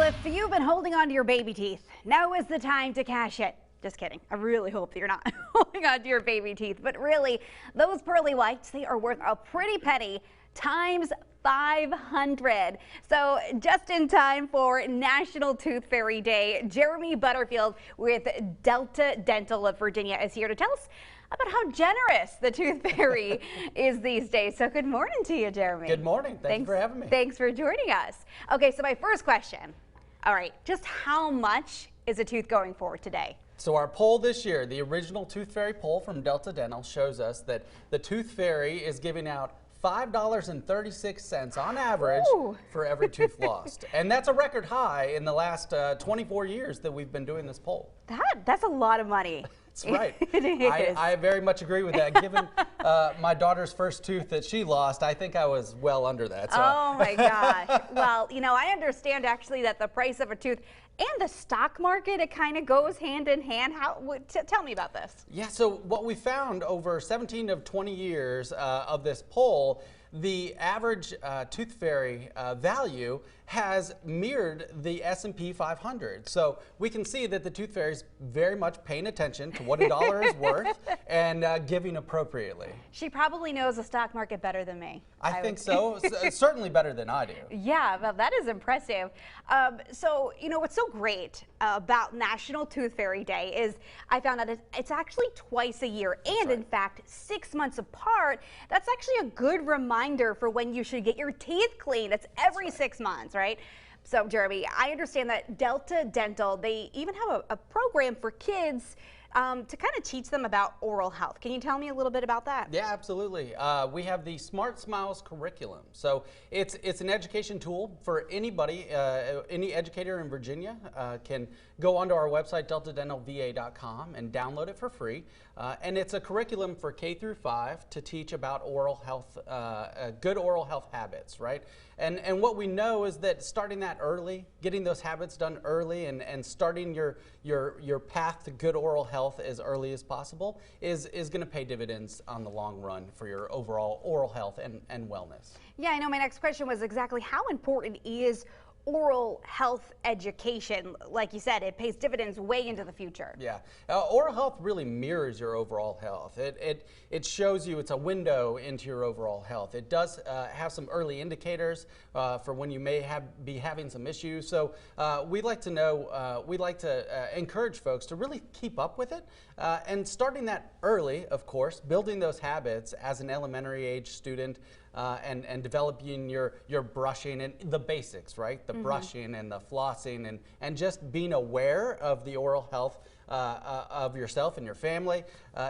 if you've been holding on to your baby teeth, now is the time to cash it. Just kidding. I really hope that you're not holding on to your baby teeth. But really, those pearly whites, they are worth a pretty penny times 500. So just in time for National Tooth Fairy Day, Jeremy Butterfield with Delta Dental of Virginia is here to tell us about how generous the Tooth Fairy is these days. So good morning to you, Jeremy. Good morning. Thanks for having me. Thanks for joining us. Okay, so my first question. All right, just how much is a tooth going for today? So our poll this year, the original Tooth Fairy poll from Delta Dental, shows us that the Tooth Fairy is giving out $5.36 on average for every tooth lost. And that's a record high in the last 24 years that we've been doing this poll. That's a lot of money. That's right. It is. I very much agree with that. Given my daughter's first tooth that she lost, I think I was well under that. So. Oh my gosh. Well, you know, I understand actually that the price of a tooth and the stock market, it kind of goes hand in hand. Tell me about this. Yeah, so what we found over 17 of 20 years of this poll, the average Tooth Fairy value has mirrored the S&P 500. So we can see that the Tooth Fairy is very much paying attention to what a dollar is worth and giving appropriately. She probably knows the stock market better than me. I think so. Certainly better than I do. Yeah, well, that is impressive. So, you know, what's so great about National Tooth Fairy Day is I found out it's actually twice a year and in fact 6 months apart. That's actually a good reminder for when you should get your teeth cleaned. It's every 6 months, right? So, Jeremy, I understand that Delta Dental, they even have a program for kids to kind of teach them about oral health. Can you tell me a little bit about that? Yeah, absolutely. We have the Smart Smiles curriculum. So it's an education tool for anybody, any educator in Virginia can go onto our website, deltadentalva.com, and download it for free. And it's a curriculum for K through 5 to teach about oral health, good oral health habits, right? And what we know is that starting that early, getting those habits done early, and starting your path to good oral health as early as possible is going to pay dividends on the long run for your overall oral health and wellness. Yeah, I know my next question was exactly how important is oral health education? Like you said, it pays dividends way into the future. Yeah, oral health really mirrors your overall health. It shows you, it's a window into your overall health. It does have some early indicators for when you may be having some issues. So we'd like to encourage folks to really keep up with it and starting that early, of course, building those habits as an elementary age student and developing your brushing and the basics, right? The brushing and the flossing and just being aware of the oral health of yourself and your family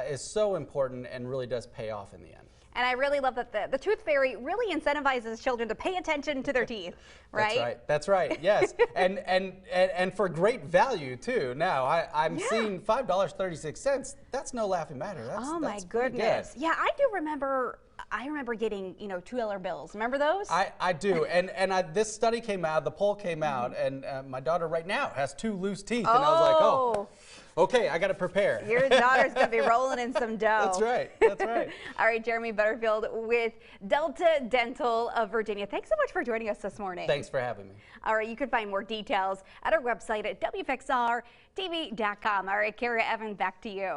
is so important and really does pay off in the end. And I really love that the Tooth Fairy really incentivizes children to pay attention to their teeth, right? That's right. That's right. Yes, and for great value too. Now I'm seeing $5.36. That's no laughing matter. Oh my goodness. Yeah, I do remember. I remember getting, you know, $2 bills. Remember those? I do. And this study came out, the poll came out, and my daughter right now has 2 loose teeth. And I was like, oh, okay, I got to prepare. Your daughter's going to be rolling in some dough. That's right. That's right. All right, Jeremy Butterfield with Delta Dental of Virginia. Thanks so much for joining us this morning. Thanks for having me. All right, you can find more details at our website at WFXRTV.com. All right, Kara Evan, back to you.